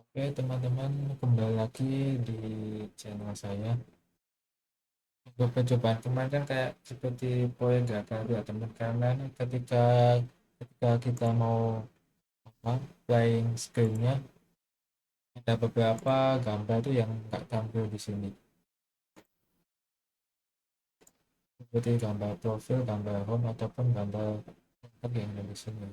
Oke teman-teman, kembali lagi di channel saya. Untuk percobaan kemarin kan kayak seperti poin gagal ya teman, karena ketika ketika kita mau playing screen-nya, ada beberapa gambar tuh yang nggak tampil di sini, seperti gambar profil, gambar home ataupun gambar kontak yang ada di sini.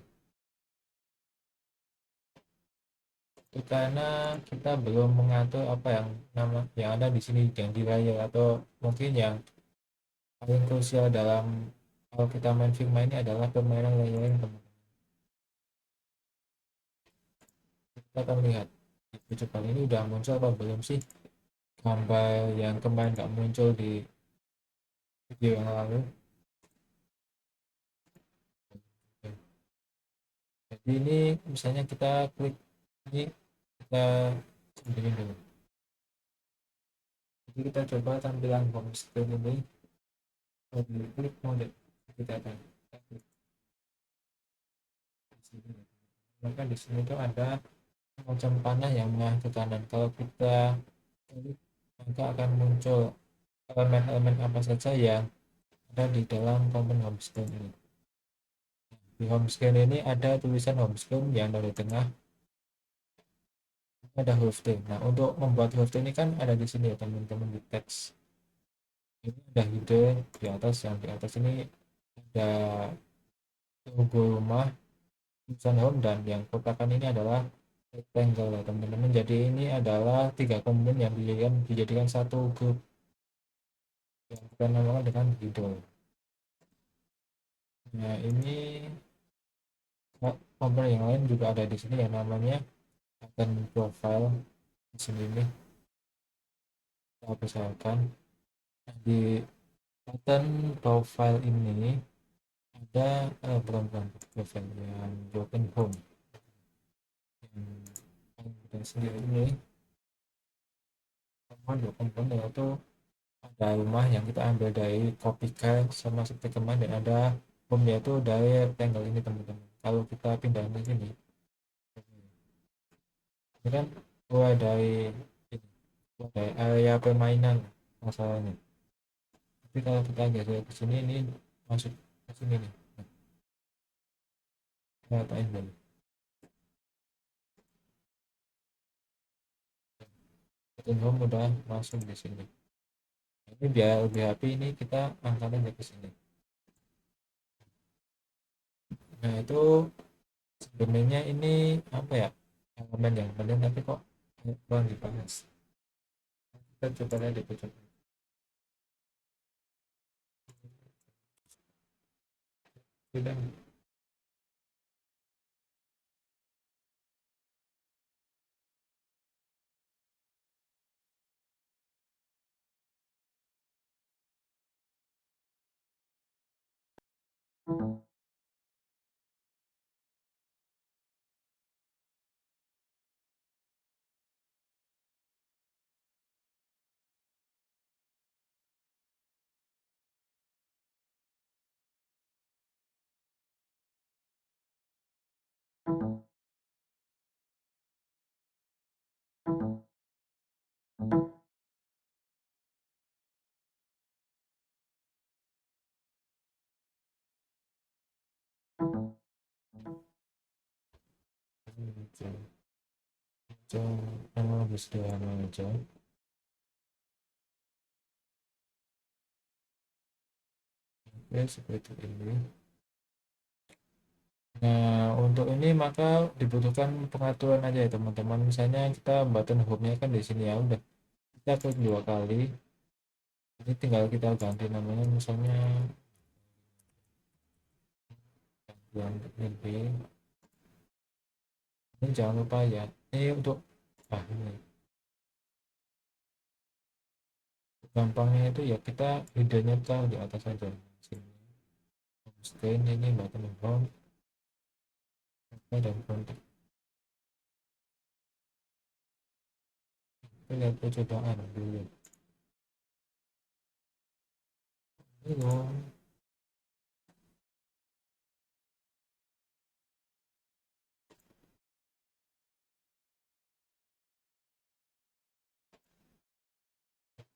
Itu karena kita belum mengatur apa yang yang ada di sini yang di layar, atau mungkin yang paling krusial dalam kalau kita main Figma ini adalah permainan layering, teman. Kita akan lihat di video kali ini udah muncul apa belum sih gambar yang kemarin nggak muncul di video yang lalu. Jadi ini misalnya kita klik ini, kita sembunyi dulu. Jadi kita coba tampilan home screen ini, kalau di klik mode kita akan kita klik di sini. Maka di sini tuh ada macam panah yang mengarah ke kanan. Kalau kita klik, maka akan muncul elemen-elemen apa saja yang ada di dalam komponen home screen ini. Di home screen ini ada tulisan home screen yang dari tengah, ada huruf T. Nah, untuk membuat huruf T ini kan ada di sini ya teman-teman, di teks. Ini ada hidden di atas, yang di atas ini ada logo rumah, tulisan home, dan yang kotakan ini adalah rectangle ya teman-teman. Jadi ini adalah tiga komponen yang dijadikan satu grup yang kita namakan dengan hidden. Nah, ini komponen yang lain juga ada di sini yang namanya akan profile. Di sini nih kita besarkan. Nah, di button profile ini ada bukan profile yang broken home, yang kita sendiri ini teman broken home, yaitu ada rumah yang kita ambil dari copycat sama seperti kemarin, dan ada home yaitu dari rectangle ini teman-teman. Kalau kita pindah ke sini, ini kan mulai dari ini, mulai dari area permainan masalahnya. Tapi kalau kita geser ke sini, ini masuk ke sini nih. Nah, kita letakkan dulu. Button home udah masuk di sini. Ini biar lebih rapi, ini kita angkat aja ke sini. Nah itu sebenarnya ini apa ya, elemen yang penting tapi kok kurang dibahas. Kita coba lihat di pojok sudah. Yang lebih sederhana aja. Oke, seperti ini. Nah, untuk ini maka dibutuhkan pengaturan aja ya teman-teman. Misalnya kita button home-nya kan di sini, ya udah kita klik dua kali. Ini tinggal kita ganti namanya, misalnya yang lebih. Ini jangan lupa ya. Ini untuk ini gampangnya itu ya, kita hiddennya taruh di atas saja. Sini. Stain ini button home dan kontak. Kita lihat percobaan dulu. Belum.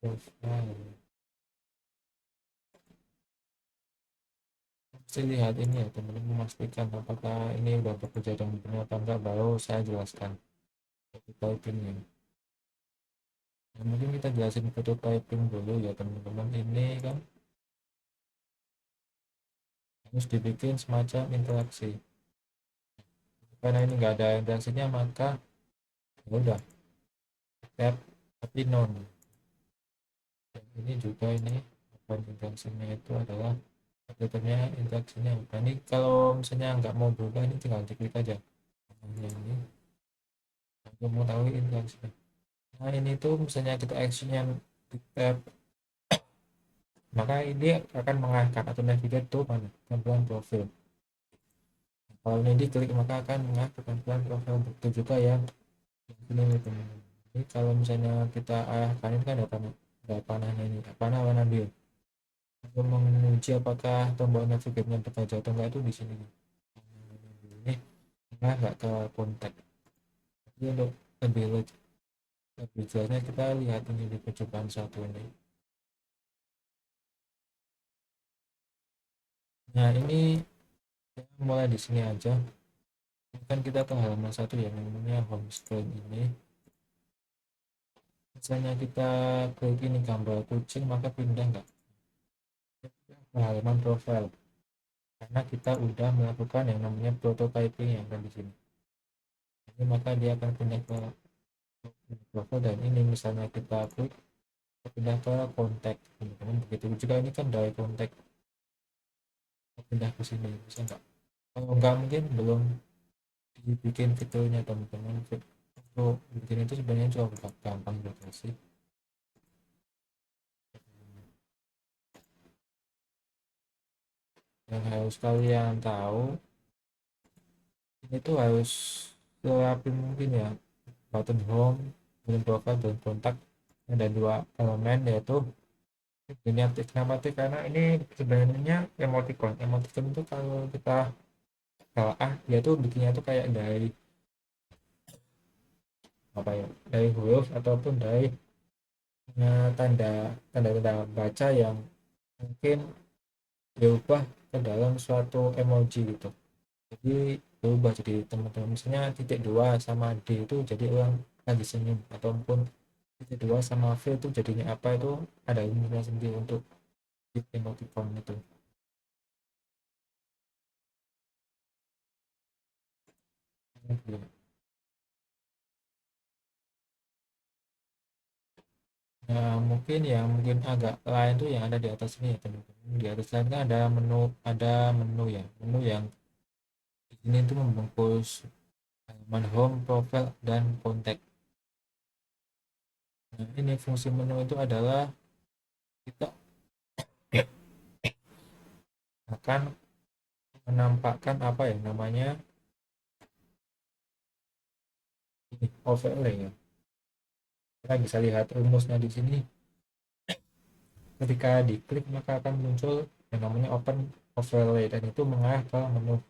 profile. Mesti lihat ini ya teman-teman, memastikan apakah ini udah bekerja dengan benar atau enggak, baru saya jelaskan prototypingnya. Nah, mungkin kita jelasin prototyping dulu ya teman-teman. Ini kan harus dibikin semacam interaksi, karena ini nggak ada interaksinya maka ya udah tab tapi non. Dan ini juga ini bukan interaksinya, itu adalah fiturnya interaksinya. Nah ini kalau misalnya nggak mau berubah, ini tinggal diklik aja ini aku mau tahu interaksinya. Nah ini tuh misalnya kita actionnya di tab, maka ini akan mengangkat atau navigate tuh mana tampilan profil. Nah, kalau ini diklik maka akan mengangkat tampilan profil. Begitu juga yang ini nih teman-teman. Ini kalau misalnya kita arahkan ini kan ada panahnya, ini panah warna biru untuk menguji apakah tombol navigate-nya bekerja atau enggak, itu di sini ini nggak ke kontak. Jadi untuk lebih lebih jelasnya kita lihat ini di percobaan satu ini. Nah ini mulai di sini aja, kan kita ke halaman satu yang namanya home screen. Ini misalnya kita klik ini gambar kucing, maka pindah nggak ke halaman profile, karena kita udah melakukan yang namanya prototyping yang kan di sini. Ini maka dia akan pindah ke profile, dan ini misalnya kita klik pindah ke kontak teman-teman. Begitu juga ini kan dari kontak pindah ke sini, bisa nggak? Kalau nggak mungkin belum dibikin fiturnya teman-teman. Untuk bikin itu sebenarnya juga gampang juga sih. Yang harus kalian tahu, ini tuh harus serapi mungkin ya, button home, button profile, dan kontak. Ada dua elemen, yaitu ini aktif. Kenapa aktif? Karena ini sebenarnya emoticon. Emoticon itu kalau kita salah, dia tuh bikinnya tuh kayak dari apa ya, dari huruf ataupun dari tanda tanda tanda baca yang mungkin diubah ke dalam suatu emoji gitu. Jadi berubah jadi teman-teman, misalnya titik dua sama D itu jadi orang lagi senyum, ataupun titik dua sama V itu jadinya apa, itu ada ilmunya sendiri untuk emoticon itu. Nah, mungkin yang mungkin agak lain tuh yang ada di atas ini ya teman-teman. Di atas lain kan ada menu ya, menu yang di sini tuh membungkus halaman home, profile, dan kontak. Nah, ini fungsi menu itu adalah kita akan menampakkan apa ya namanya, ini overlay ya. Kita bisa lihat rumusnya di sini. Ketika diklik maka akan muncul yang namanya open overlay, dan itu mengarah ke menu.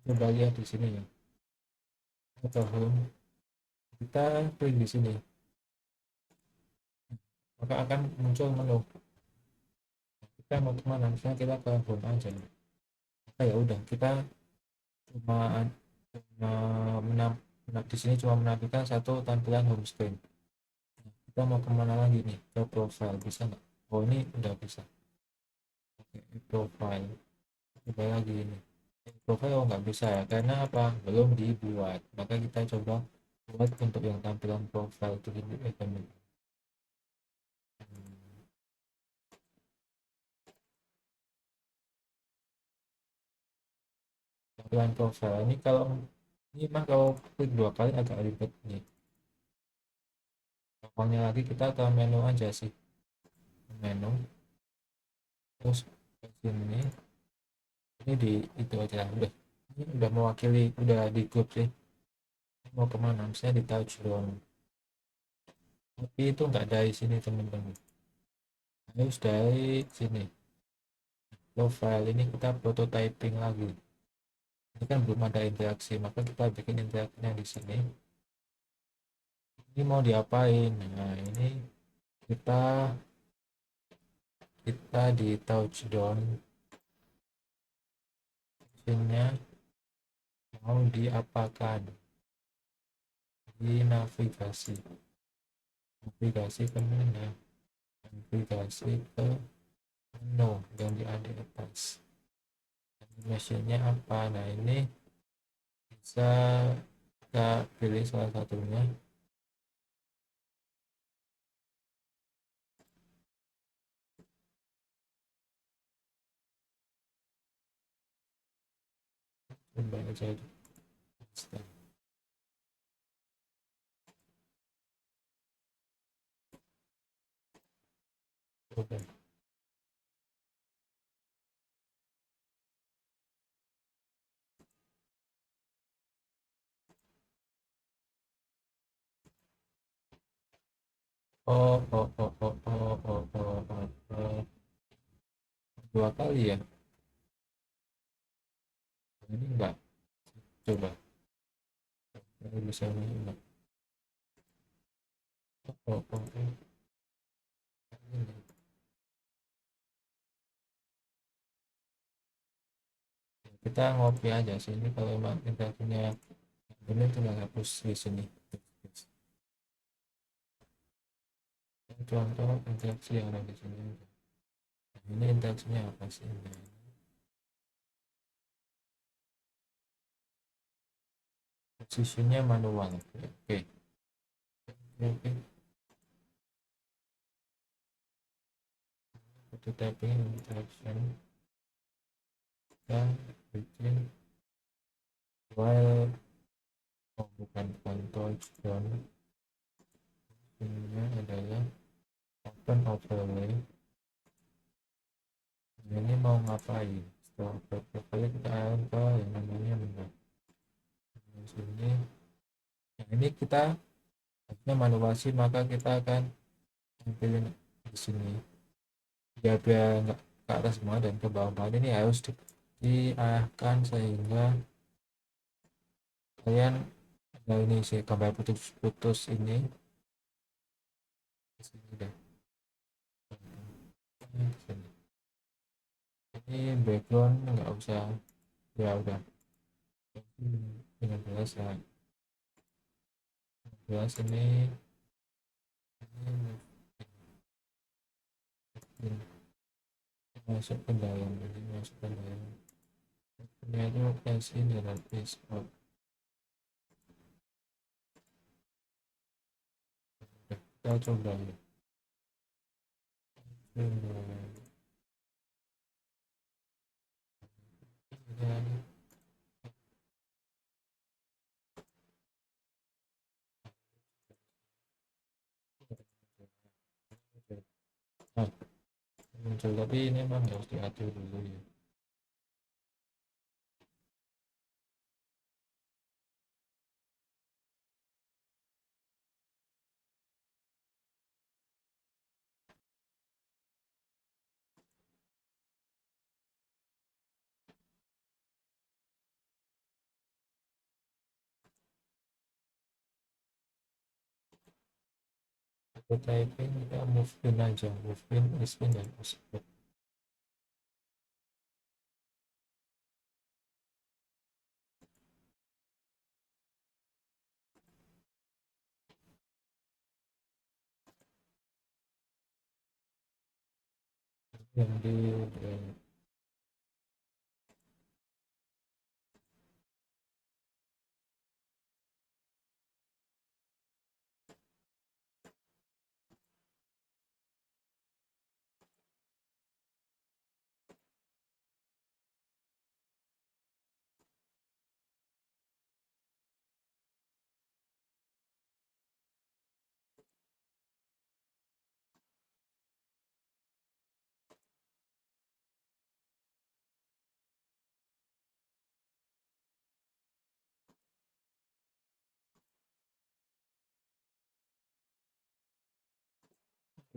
Coba lihat di sini ya, atau home, kita klik di sini maka akan muncul menu. Kita mau kemana, misalnya kita ke home aja, maka ya udah kita cuma cuma menam, di sini cuma menampilkan satu tampilan home screen. Kita mau kemana lagi nih, ke profile, bisa nggak? Oh ini udah bisa. Oke, profile, coba lagi ini profile. Oh nggak bisa ya, karena apa, belum dibuat. Maka kita coba buat untuk yang tampilan profile itu di tampilan profile ini. Kalau ini mah kalau klik dua kali agak ribet nih. Gampangnya lagi kita ke menu aja sih, menu, terus ke sini, ini di itu aja udah. Ini udah mewakili, udah di grup sih. Ini mau kemana, misalnya di touchdown, tapi itu nggak dari sini teman-teman, harus dari sini profile. Ini kita prototyping lagi, ini kan belum ada interaksi, maka kita bikin interaksinya di sini. ini mau diapain. Nah ini kita kita di touchdown mesinnya mau diapakan, di navigasi navigasi ke mana, navigasi ke menu yang di atas. Mesinnya apa, nah ini bisa kita pilih salah satunya. Coba aja di start. Coba. Dua kali ya, ini enggak. Coba ini bisa ini enggak. Ini. Kita ngopi aja sih ini, kalau emang kita punya ini tinggal hapus di sini. Contoh interaksi yang ada di sini. Nah, ini interaksinya apa sih? Nah, posisinya manual. Oke, oke. Auto typing interaction dan bikin while, oh bukan control down, ini adalah open overlay. Ini mau ngapain? Setelah overlay kita akan ke yang namanya menu. Di sini, yang ini kita harusnya manual sih, maka kita akan pilih di sini ya, biar nggak ke atas semua dan ke bawah. Ini harus diarahkan sehingga kalian ada ini sih gambar putus-putus ini di sini deh. Ini background nggak usah, ya udah. Ini jelas ya, jelas ini masuk ke dalam, ini masuk ke dalam. Ini itu as ini dan is out. Kita coba ya. Nah, muncul, tapi ini memang harus diatur dulu ya. Aku typing kita move in aja, move in is in dan output. Yang di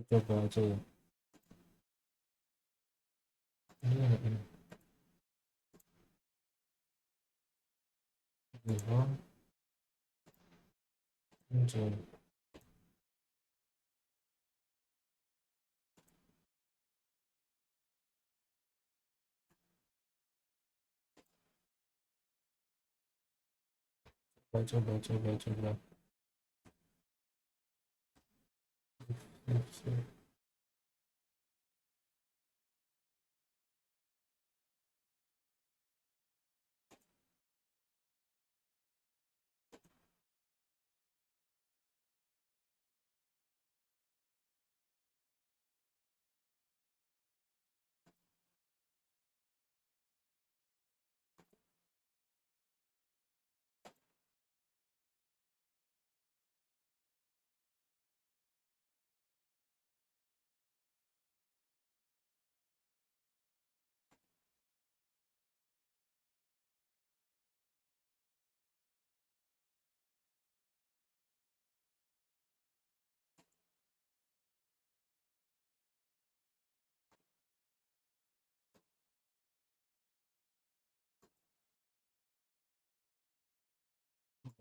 coba aja ya. Ini home muncul. Coba.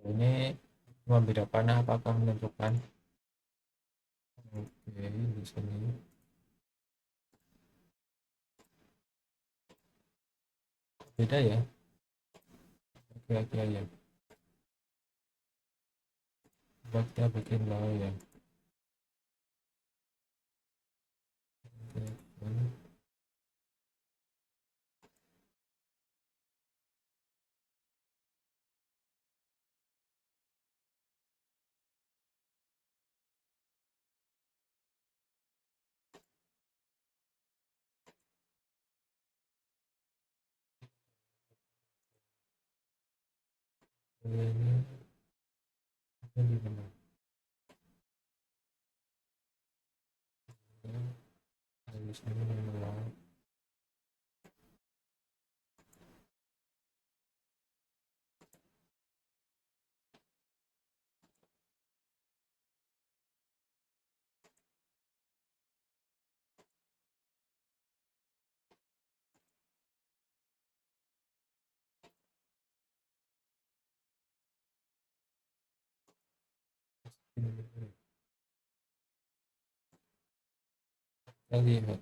Ini cuma beda panah apakah menentukan? Oke, di sini beda ya. Kira-kira ya. Coba kita bikin lawan ya. Ini di mana? Di sini memang kita lihat.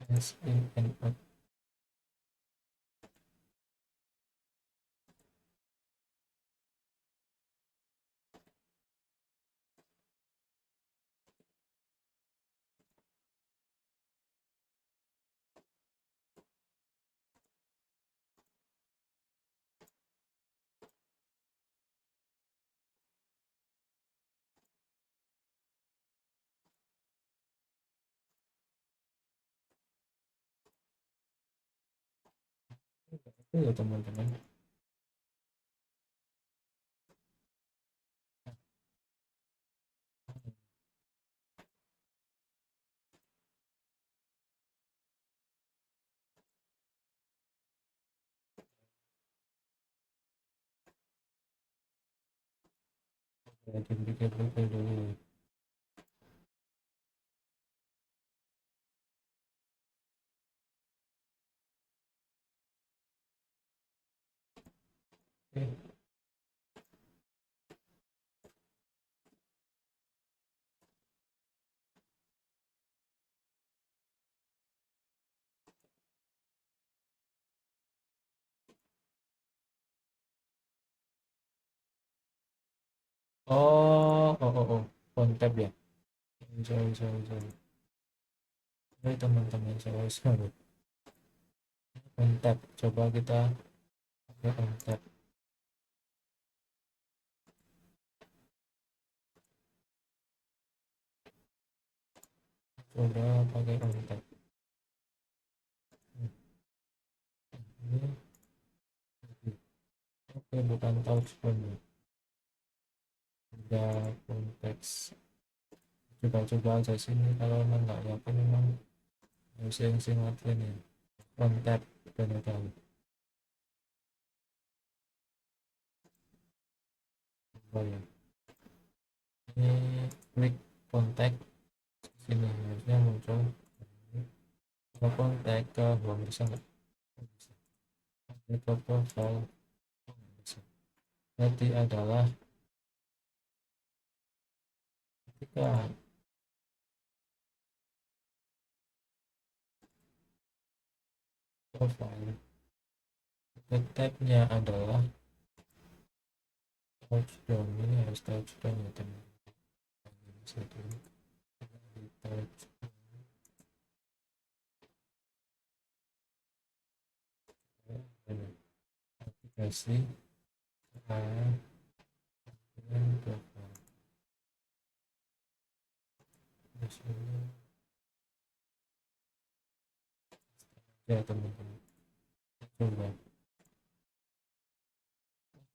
S in and out. Itu ya teman-teman. Jadi duplicate dulu. Oke. Oh. Kontap ya. Sorry. Hai teman-teman, sorry. Kontap. Coba kita pakai kontap. Coba pakai kontap. Ini oke, bukan touchpoint ya. Udah konteks. Coba aja sini kalau memang nggak yakin memang sing latihan ya. Kontap dan tahu. oh ya, ini klik kontak sini harusnya muncul. Kalau kontak ke home bisa nggak? Bisa. Klik ke profile, bisa. Berarti adalah ketika profile, tab-nya adalah touchdown. Ini harus touchdown ya teman. Bisa dulu di touchdown aplikasi dan profile. Di sini ya teman-teman, coba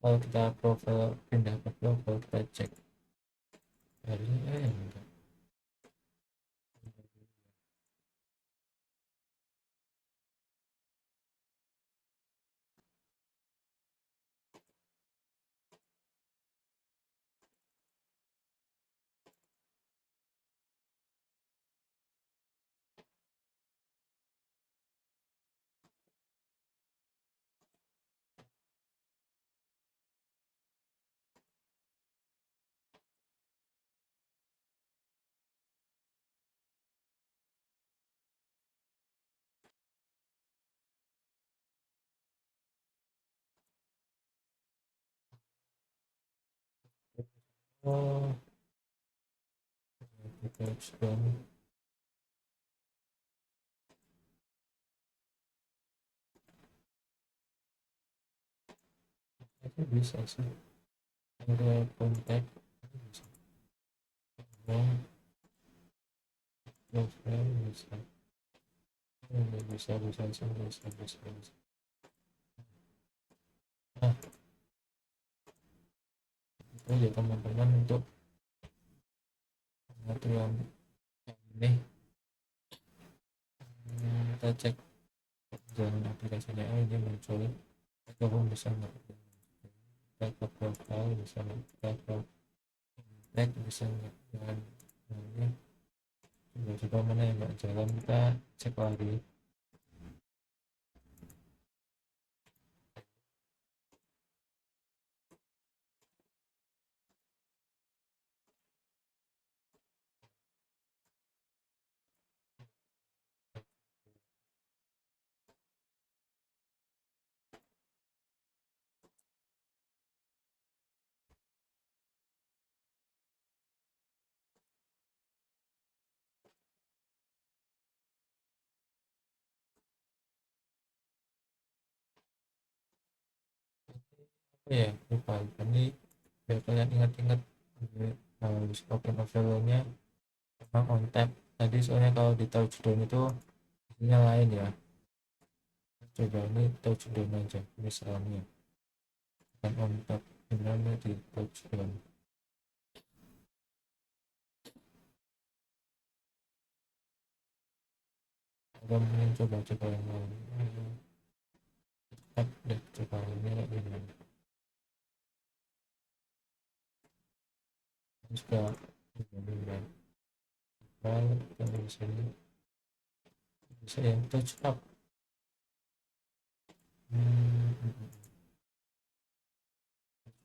kalau kita profile, pindah ke profile, kita cek harusnya enggak. Oh, di touchdown itu bisa sih, ada kontak bisa, home profile bisa. Ini bisa. Nah, itu ya teman-teman untuk pengaturan ini. Kita cek jalan aplikasinya. Oh, ini muncul. Kita pun bisa nggak? Kita ke profile bisa nggak? Kita ke tag bisa nggak? Dan ini coba mana yang nggak jalan, kita cek lagi. Oh ya, lupa. Ini biar kalian ingat-ingat, harus open overlay-nya memang on tab tadi, soalnya kalau di touchdown itu isinya lain ya. Coba ini touchdown aja misalnya, kan on tab, sebenarnya di touchdown. Atau mungkin coba yang lain. Tab deh, coba ini lagi nih. Terus ke ini file, kita bisa yang touch up.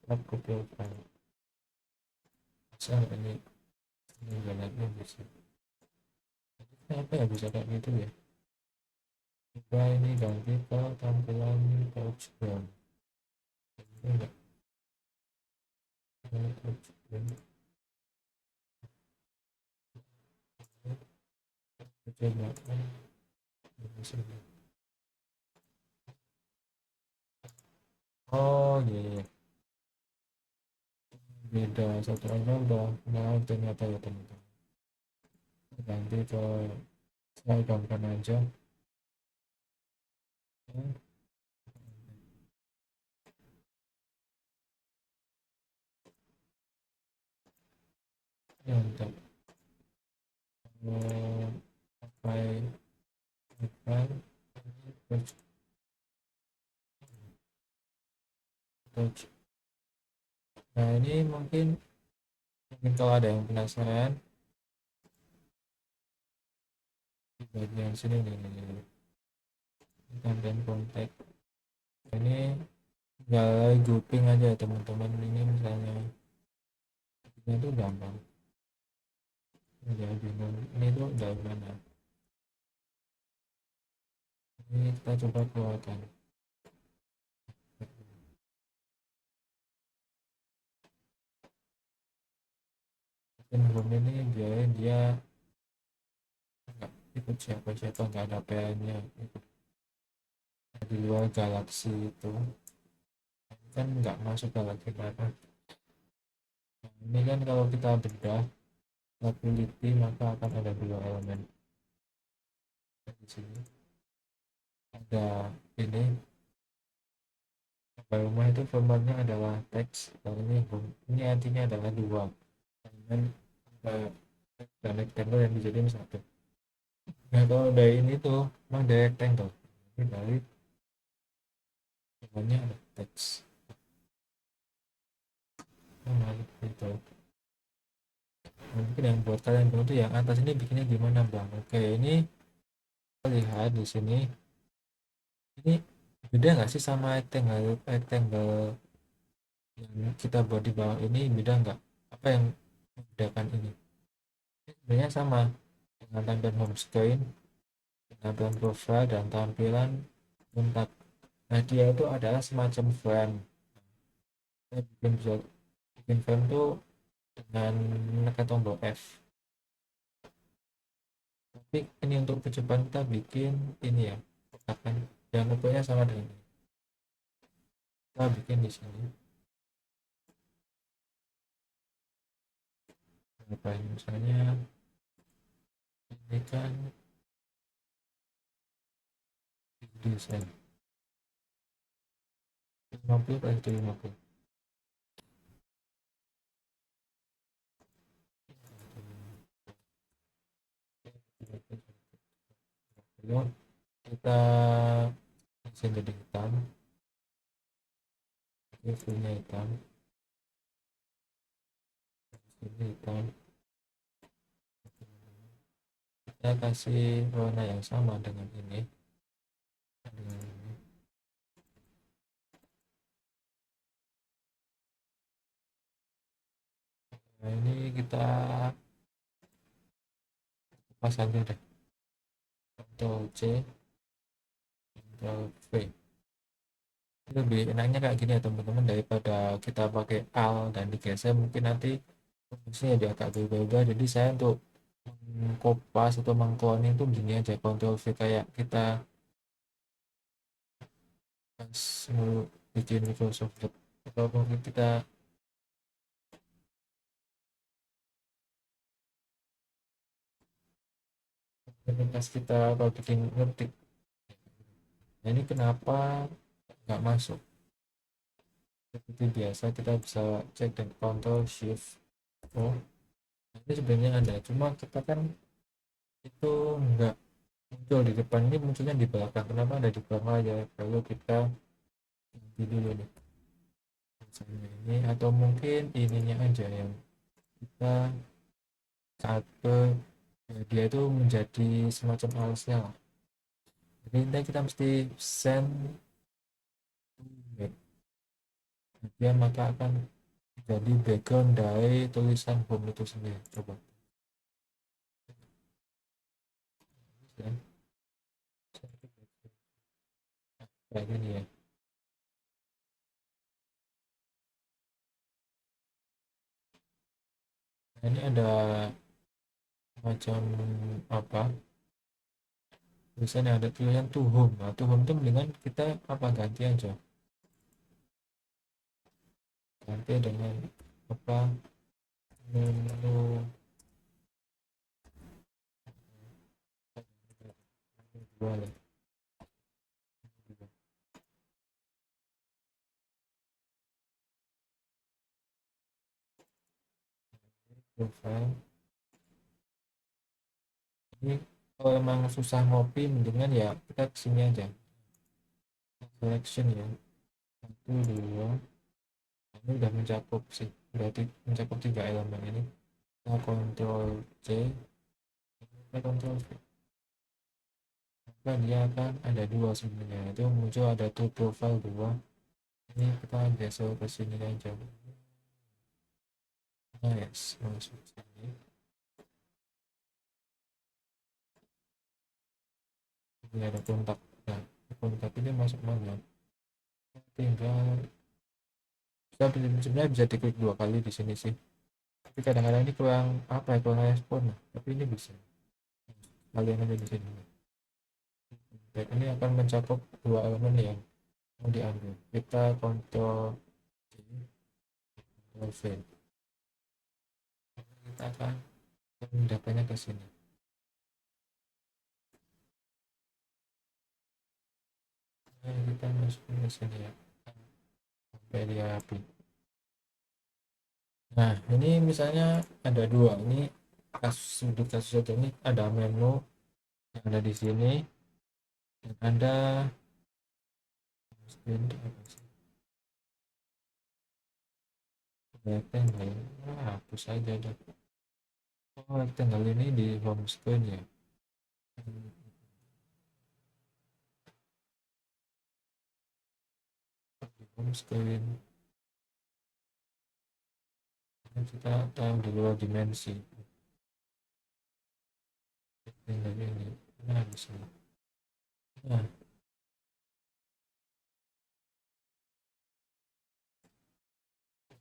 Up ke profile bisa ini jalannya bisa. Kenapa ya bisa kayak gitu ya? Coba ini ganti ke tampilan touchdown. Ini enggak touchdown. Coba oh iya, iya. Beda satu aja udah nah ternyata ya teman-teman. Ganti ke slide down kan aja ya, untuk pakai touch touch Nah ini mungkin kalau ada yang penasaran di bagian sini nih, konten kontak ini tinggal grouping aja teman-teman. Ini misalnya ini tuh gampang ya, bingung ini tuh dari mana. Ini kita coba keluarkan. Dan home ini dia nggak ikut siapa-siapa, nggak ada PN-nya, ikut di luar galaksi itu kan nggak masuk galaksi mana. Nah, ini kan kalau kita bedah probability maka akan ada dua elemen di sini. Ada ini rumah itu formatnya adalah teks, dan ini home ini artinya adalah dua elemen dan rectangle yang dijadiin satu. Nah kalau dari ini tuh memang dari rectangle ini dari namanya ada teks. Nah, gitu. Mungkin yang buat kalian bingung tuh yang atas ini bikinnya gimana bang. Oke, ini kita lihat di sini, ini beda nggak sih sama rectangle rectangle yang kita buat di bawah ini, beda nggak? Apa yang membedakan ini? Sebenarnya sama dengan tampilan home screen, tampilan profile, dan tampilan kontak. Nah dia itu adalah semacam frame. Saya bikin frame tuh dengan menekan tombol F. Tapi ini untuk percobaan kita bikin ini ya, kotakan yang ukurannya sama dengan ini. Kita bikin di sini. Apa misalnya ini kan desain 50 kali 50. Lalu kita desain jadi hitam, ini hitam, ini hitam. Kita kasih warna yang sama dengan ini, dengan ini. Nah ini kita pasang aja deh, Ctrl C, Ctrl V. Lebih enaknya kayak gini ya teman-teman, daripada kita pakai Alt dan digeser, mungkin nanti fungsinya dia agak berubah. Jadi saya untuk mengkopas atau mengclone itu gini aja, Ctrl V, kayak kita pas bikin Microsoft Word, atau mungkin kita pas kita kalau bikin ngetik. Nah ini kenapa nggak masuk? Seperti biasa kita bisa cek dan Ctrl Shift O. Nah, ini sebenarnya ada, cuma kita kan itu nggak muncul di depan, ini munculnya di belakang. Kenapa ada di belakang aja? Kalau kita ganti dulu nih misalnya ini, atau mungkin ininya aja yang kita saat ya, dia itu menjadi semacam alasnya lah. Jadi nanti kita mesti send to back. Nah, dia maka akan jadi background dari tulisan home itu sendiri. Coba ya, kayak gini ya. Nah, ini ada macam apa, tulisan yang ada tulisan to home. Nah to home itu mendingan kita apa ganti aja, ganti dengan apa, menu dua lah. Profile ini kalau emang susah ngopi mendingan ya kita kesini aja, selection ya, 1 2 ini udah mencakup sih, berarti mencakup 3 elemen ini. Kita Ctrl C, kita Ctrl V, maka dia akan ada dua sebenarnya, itu muncul ada to profile 2. Ini kita geser ke sini aja. Nah, yes, masuk sini. Ini ada kontak. Nah, kontak ini masuk mana? Tinggal sebenarnya bisa diklik 2 kali di sini sih. Tapi kadang-kadang ini kurang apa ya, kurang respon. Tapi ini bisa. Kalian aja di sini. Dan ini akan mencakup 2 elemen yang mau diambil. Kita Ctrl C, Ctrl V. Kita akan memindahkannya ke sini. Nah, kita masuk ke sini ya. Sampai dia api. Nah, ini misalnya ada dua. Ini kasus satu ini ada menu yang ada di sini dan ada screen apa sih? Rectangle. Hapus aja deh. Oh, rectangle ini di home screen ya. Di home screen. Kita tahu di luar dimensi. Rectangle ini. Nah, bisa. Nah,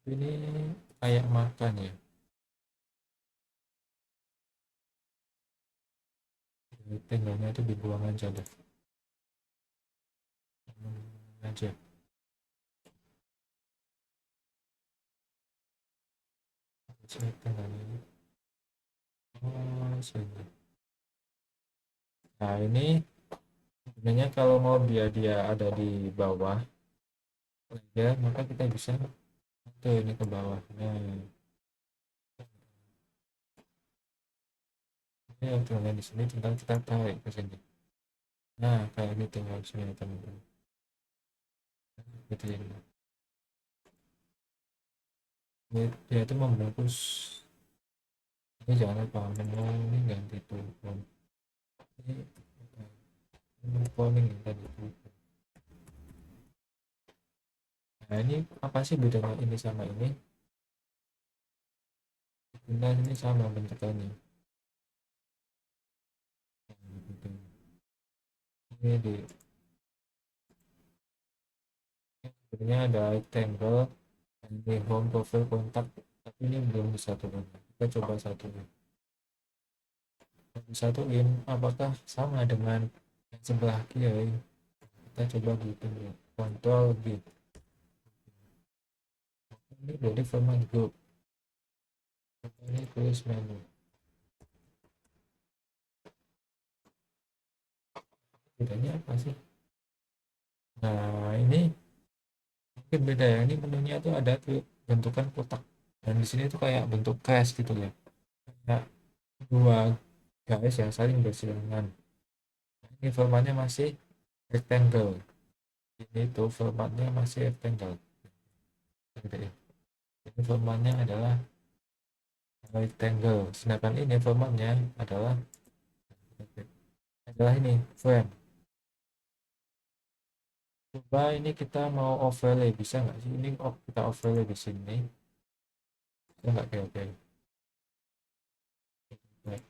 ini kayak makan ya. Rectangle-nya itu dibuang aja deh. Aja. Rectangle ini. Oh, sini. Nah, ini sebenarnya kalau mau biar dia ada di bawah ya, maka kita bisa tuh ini ke bawah. Nah, ini yang tulisannya di sini tinggal kita tarik ke sini. Nah, kayak gitu harusnya teman-teman. Gitu ya. Dia itu membungkus. Ini jangan lupa menu ini ganti tuh. Ini menu cloning yang tadi tuh. Nah, ini apa sih bedanya ini sama ini? Nah, ini sama bentukannya. Ini di sebenarnya ada rectangle, ini home profile kontak, tapi ini belum disatukan. Kita coba satukan. Disatuin apakah sama dengan yang sebelah kiri? Kita coba gitu ya. Kontrol B. Ini dari format group. Ini tulis menu. Bedanya apa sih? Nah, ini mungkin beda ya. Ini menunya tuh ada tuh bentukan kotak. Dan di sini tuh kayak bentuk crash gitu ya. Kayak dua garis yang saling bersilangan. Nah, ini formatnya masih rectangle. Ini tuh formatnya masih rectangle. Gitu ya. Ini formatnya adalah rectangle. Sedangkan ini formatnya adalah ini frame. Coba ini kita mau overlay, bisa nggak sih? Ini kita overlay di sini. Bisa nggak kira-kira? Baik.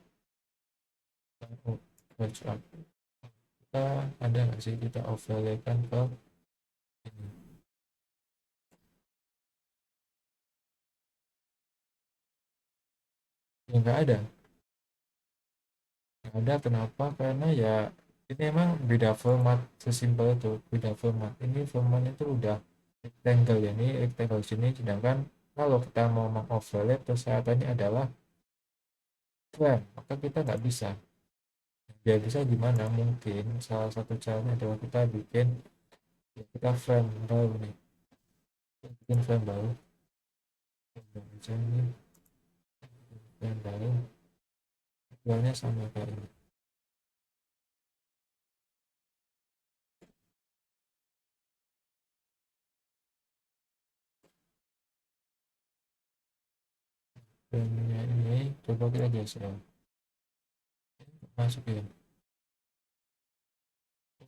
Kita ada nggak sih kita overlay kan ke ini? Ya nggak ada. Nggak ada, kenapa? Karena ya ini emang beda format, sesimpel itu beda format. Ini formatnya itu udah rectangle ya, ini rectangle sini, sedangkan kalau kita mau mengoverlay persyaratannya adalah frame, maka kita nggak bisa. Biar bisa gimana, mungkin salah satu caranya adalah kita bikin, ya kita frame baru nih, kita bikin frame baru, frame baru, tujuannya sama kayak ini. frame-nya ini coba kita geser masuk ya,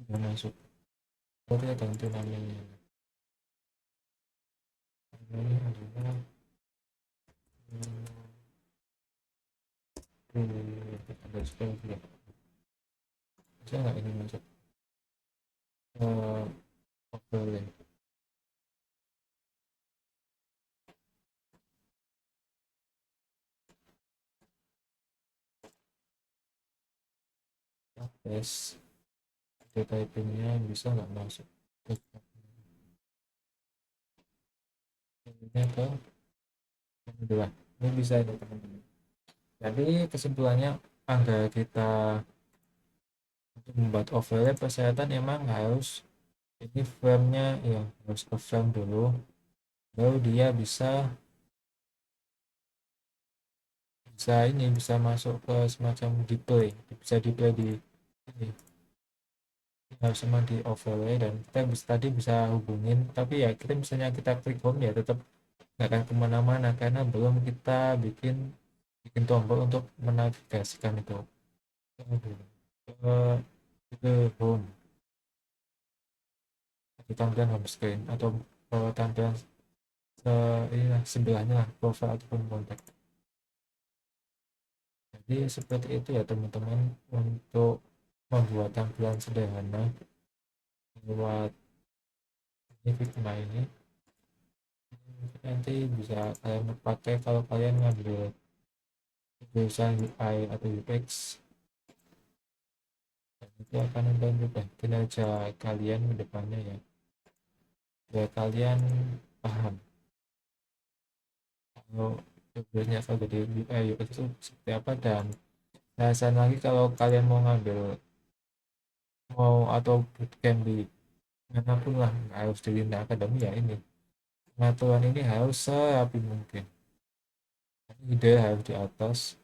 udah masuk. Coba kita ganti namanya, namanya adalah ada spell ya, bisa nggak ini masuk overlay. Tes data typingnya bisa nggak masuk, ini ke dua, ini bisa ini teman-teman. Jadi kesimpulannya, agar kita untuk membuat overlay persyaratan emang harus ini frame-nya ya harus ke frame dulu, baru dia bisa bisa ini bisa masuk ke semacam display, bisa display di ini, harus sama di overlay, dan kita bisa tadi bisa hubungin, tapi ya kita misalnya kita klik home ya tetap nggak akan kemana-mana karena belum kita bikin bikin tombol untuk menavigasikan itu ke home atau tampilan home screen, atau tampilan inilah sebelahnya lah, profile ataupun kontak. Jadi seperti itu ya teman-teman, untuk membuat tampilan sederhana lewat ini Figma ini. Nanti bisa kalian pakai kalau kalian ngambil jurusan UI atau UX, dan itu akan membantu kinerja kalian ke depannya ya, biar kalian paham kalau sebenarnya kalau jadi UI UX itu seperti apa. Dan alasan lagi kalau kalian mau ngambil mau atau bootcamp di manapun lah, nggak harus di Linda Academy ya, ini pengaturan ini harus serapi mungkin. Ide harus di atas,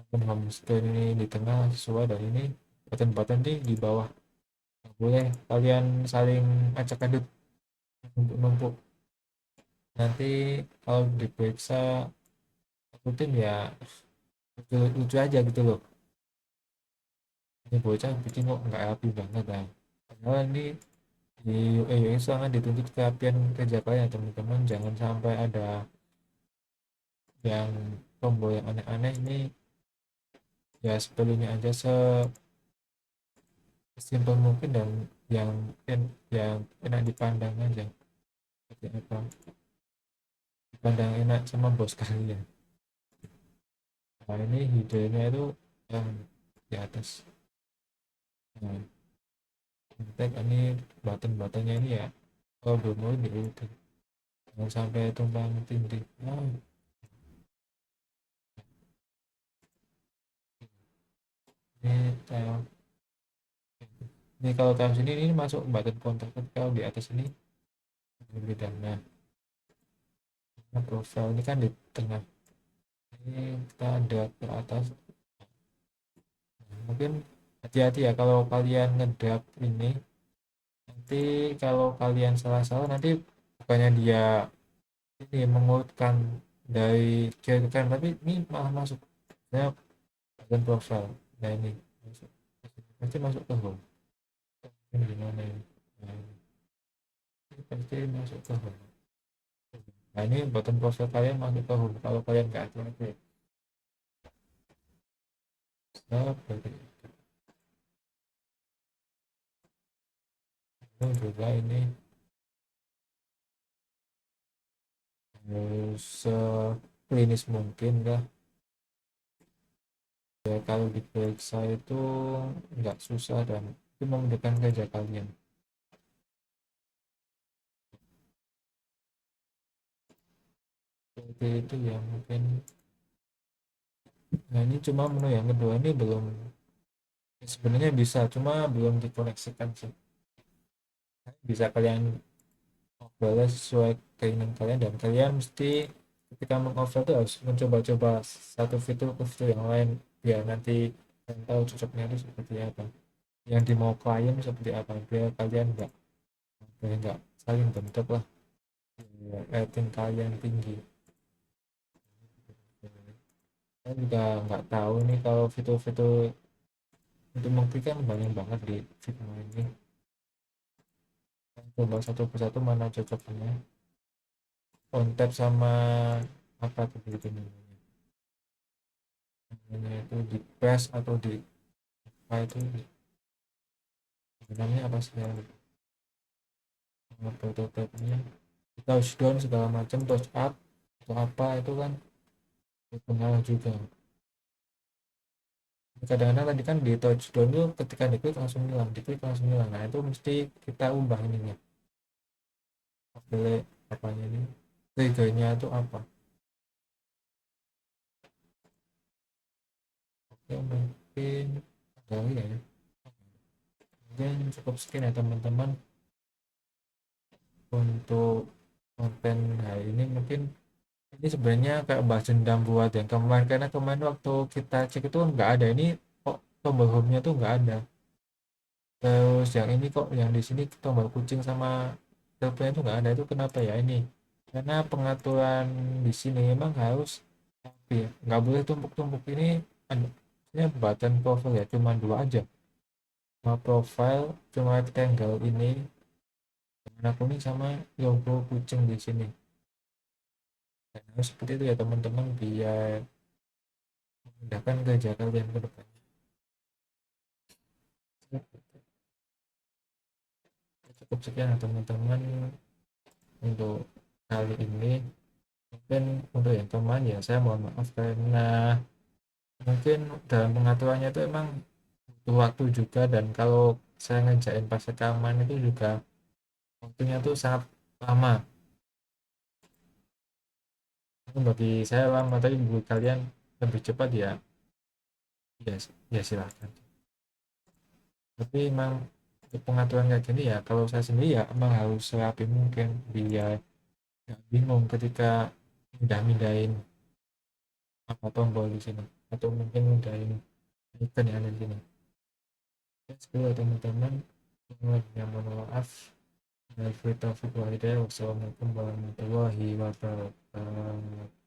akun home screen ini di tengah sesuai, dan ini button-button di bawah, nggak boleh kalian saling acak adut numpuk-numpuk, nanti kalau diperiksa rutin ya lucu, lucu aja gitu loh, ini bocah bikin kok nggak rapi banget lah, padahal ini di UI sangat dituntut kerapian kerja kalian ya teman-teman. Jangan sampai ada yang tombol yang aneh-aneh, ini ya sepenuhnya aja sesimpel mungkin, dan yang yang enak dipandang aja, seperti apa dipandang enak sama bos kalian. Nah ini idenya itu yang di atas, nah tag ini button-buttonnya ini ya kalau belum mau diurutin, jangan sampai tumpang tindih. Nah, ini tahu, ini kalau tahu sini ini masuk button kontak, kalau di atas ini berbeda. Nah, profile ini kan di tengah, ini kita ada ke atas. Mungkin hati-hati ya kalau kalian ngedap ini, nanti kalau kalian salah-salah nanti bukannya dia ini mengurutkan dari kiri ke kanan, tapi ini malah masuk saya bagian profile. Nah ini masuk, pasti masuk ke home, ini gimana ini, nah, ini pasti masuk ke home. Nah ini button profile kalian masuk ke home kalau kalian nggak hati-hati, seperti itu. Juga ini harus klinis mungkin lah ya, kalau diperiksa itu nggak susah dan itu memudahkan kerja kalian, seperti itu ya mungkin. Nah ini cuma menu yang kedua ini belum, sebenarnya bisa cuma belum dikoneksikan sih, bisa kalian overlay sesuai keinginan kalian, dan kalian mesti ketika mengoverlay itu harus mencoba-coba satu fitur ke fitur yang lain, biar nanti kalian tahu cocoknya itu seperti apa, yang dimau klien seperti apa, biar kalian nggak saling bentrok lah, biar rating kalian tinggi. Saya juga nggak tahu nih kalau fitur-fitur untuk mengklik kan banyak banget di Figma ini. Saya coba satu persatu mana cocoknya. On tab sama apa tuh gitu namanya. Namanya itu di press atau di apa itu namanya apa sih ya? Apa itu tabnya? Touchdown segala macam, touch up atau apa itu kan berpengaruh juga. Kadang-kadang tadi kan di touchdown itu ketika diklik langsung hilang, diklik langsung hilang. Nah itu mesti kita ubah ininya. Pilih apanya ini? Triggernya itu apa? Oke, mungkin ada lagi ya. Mungkin cukup sekian ya teman-teman untuk konten hari ini. Mungkin ini sebenarnya kayak bahas dendam buat yang kemarin, karena kemarin waktu kita cek itu nggak ada ini, kok tombol home-nya tuh nggak ada. Terus yang ini kok yang di sini tombol kucing sama teleponnya itu nggak ada, itu kenapa ya ini? Karena pengaturan di sini memang harus rapi ya, nggak boleh tumpuk-tumpuk. Ini button profile ya cuma dua aja, cuma profile, cuma rectangle ini warna kuning sama logo kucing di sini. Dan harus seperti itu ya teman-teman, biar memudahkan kerja kalian ke depan. Cukup sekian ya teman-teman untuk kali ini. Mungkin untuk yang teman ya saya mohon maaf, karena mungkin dalam pengaturannya itu emang butuh waktu juga, dan kalau saya ngerjain pas rekaman itu juga waktunya tuh sangat lama. Bagi saya lama, tapi bagi kalian lebih cepat ya, ya, ya silahkan. Tapi emang untuk pengaturan kayak gini ya, kalau saya sendiri ya emang harus serapi mungkin, biar nggak bingung ketika udah mindahin apa tombol di sini, atau mungkin mindahin icon yang ada di sini. Ya, sekian ya teman-teman. Yang mohon maaf. Wassalamualaikum warahmatullahi wabarakatuh.